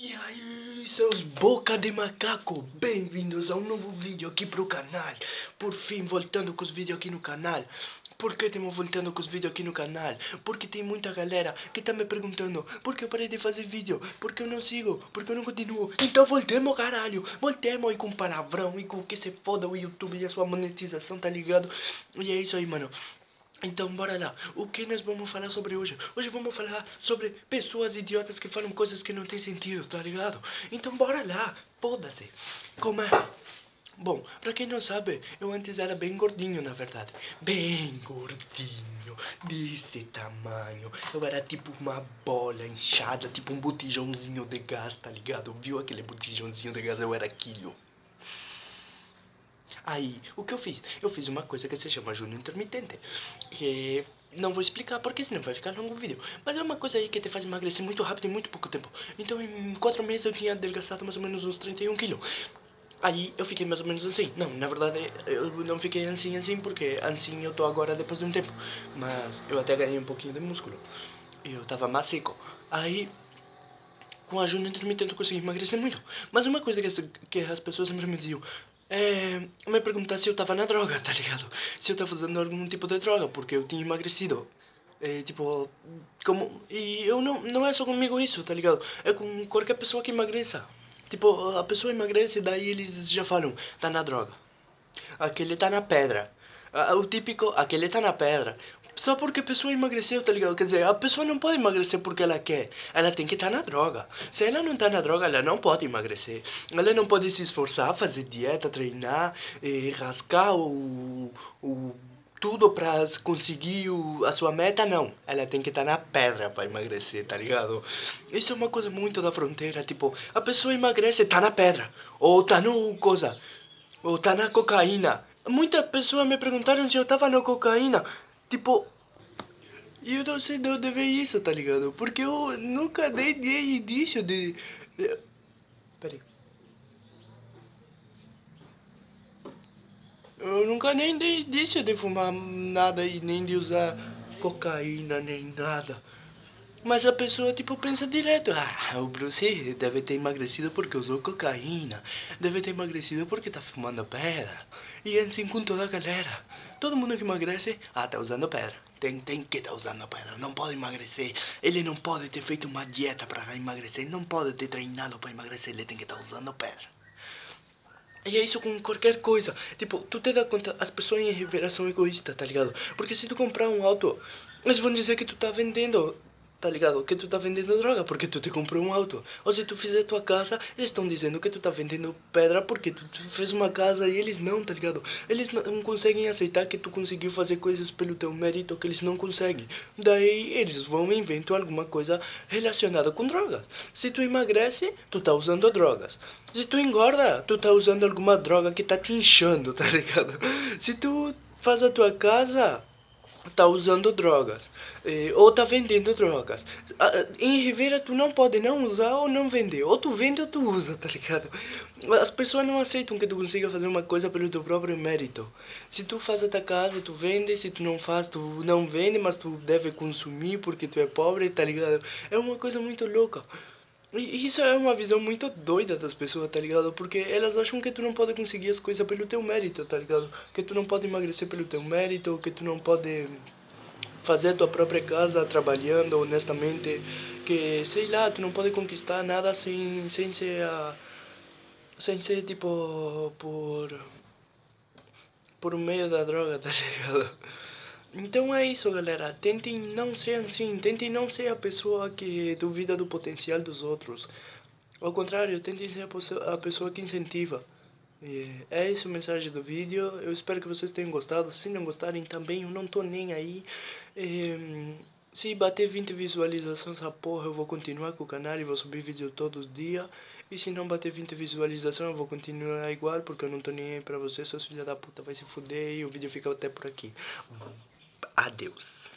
E aí, seus boca de macaco, bem-vindos a um novo vídeo aqui pro canal. Por fim, voltando com os vídeos aqui no canal. Por que estamos voltando com os vídeos aqui no canal? Porque tem muita galera que tá me perguntando por que eu parei de fazer vídeo, por que eu não sigo, por que eu não continuo. Então voltemos, caralho, voltemos aí com palavrão e com que se foda o YouTube e a sua monetização, tá ligado? E é isso aí, mano. Então bora lá, o que nós vamos falar sobre hoje? Hoje vamos falar sobre pessoas idiotas que falam coisas que não tem sentido, tá ligado? Então bora lá, foda-se. Como é? Bom, pra quem não sabe, eu antes era bem gordinho, na verdade. Bem gordinho, desse tamanho. Eu era tipo uma bola inchada, tipo um botijãozinho de gás, tá ligado? Viu aquele botijãozinho de gás? Eu era aquilo. Aí, o que eu fiz? Eu fiz uma coisa que se chama jejum intermitente, que não vou explicar porque senão vai ficar longo o vídeo. Mas é uma coisa aí que te faz emagrecer muito rápido em muito pouco tempo. Então em 4 meses eu tinha adelgaçado mais ou menos uns 31 quilos. Aí eu fiquei mais ou menos assim. Não, na verdade eu não fiquei assim porque assim eu tô agora depois de um tempo. Mas eu até ganhei um pouquinho de músculo. E eu tava mais seco. Aí com a ajuda intermitente eu consegui emagrecer muito. Mas uma coisa que as pessoas sempre me diziam me perguntar se eu tava na droga, tá ligado? Se eu tava usando algum tipo de droga, porque eu tinha emagrecido. Tipo, como. E eu não é só comigo isso, tá ligado? É com qualquer pessoa que emagreça. Tipo, a pessoa emagrece, daí eles já falam, tá na droga. Aquele tá na pedra. O típico, aquele tá na pedra. Só porque a pessoa emagreceu, tá ligado? Quer dizer, a pessoa não pode emagrecer porque ela quer. Ela tem que estar na droga. Se ela não tá na droga, ela não pode emagrecer. Ela não pode se esforçar, fazer dieta, treinar, rascar o tudo pra conseguir a sua meta, não. Ela tem que estar na pedra pra emagrecer, tá ligado? Isso é uma coisa muito da fronteira. Tipo, a pessoa emagrece, tá na pedra. Ou tá no coisa. Ou tá na cocaína. Muitas pessoas me perguntaram se eu tava na cocaína. Tipo, eu não sei de onde veio isso, tá ligado? Porque eu nunca dei indício de. Peraí. Eu nunca nem dei indício de fumar nada e nem de usar cocaína, nem nada. Mas a pessoa, tipo, pensa direto. Ah, o Bruce deve ter emagrecido porque usou cocaína. Deve ter emagrecido porque tá fumando pedra. E é assim com toda a galera. Todo mundo que emagrece, tá usando pedra. Tem que tá usando pedra. Não pode emagrecer. Ele não pode ter feito uma dieta para emagrecer. Ele não pode ter treinado para emagrecer. Ele tem que estar usando pedra. E é isso com qualquer coisa. Tipo, tu te dá conta, as pessoas em Rivera são egoístas, tá ligado? Porque se tu comprar um auto, eles vão dizer que tu tá vendendo, tá ligado? Que tu tá vendendo droga porque tu te comprou um auto. Ou se tu fizer tua casa, eles estão dizendo que tu tá vendendo pedra porque tu fez uma casa e eles não, tá ligado? Eles não conseguem aceitar que tu conseguiu fazer coisas pelo teu mérito que eles não conseguem. Daí eles vão e inventam alguma coisa relacionada com drogas. Se tu emagrece, tu tá usando drogas. Se tu engorda, tu tá usando alguma droga que tá te inchando, tá ligado? Se tu faz a tua casa, tá usando drogas. Ou tá vendendo drogas. Em Rivera tu não pode não usar ou não vender. Ou tu vende ou tu usa, tá ligado? As pessoas não aceitam que tu consiga fazer uma coisa pelo teu próprio mérito. Se tu faz a tua casa, tu vende. Se tu não faz, tu não vende, mas tu deve consumir porque tu é pobre, tá ligado? É uma coisa muito louca. E isso é uma visão muito doida das pessoas, tá ligado? Porque elas acham que tu não pode conseguir as coisas pelo teu mérito, tá ligado? Que tu não pode emagrecer pelo teu mérito, que tu não pode fazer a tua própria casa trabalhando honestamente, que sei lá, tu não pode conquistar nada sem ser tipo por meio da droga, tá ligado? Então é isso, galera. Tentem não ser assim. Tentem não ser a pessoa que duvida do potencial dos outros. Ao contrário, tentem ser a pessoa que incentiva. É essa a mensagem do vídeo. Eu espero que vocês tenham gostado. Se não gostarem também, eu não tô nem aí. Se bater 20 visualizações essa porra, eu vou continuar com o canal e vou subir vídeo todos os dias. E se não bater 20 visualizações, eu vou continuar igual, porque eu não tô nem aí pra vocês, seus filhos da puta, vai se fuder e o vídeo fica até por aqui. Adeus.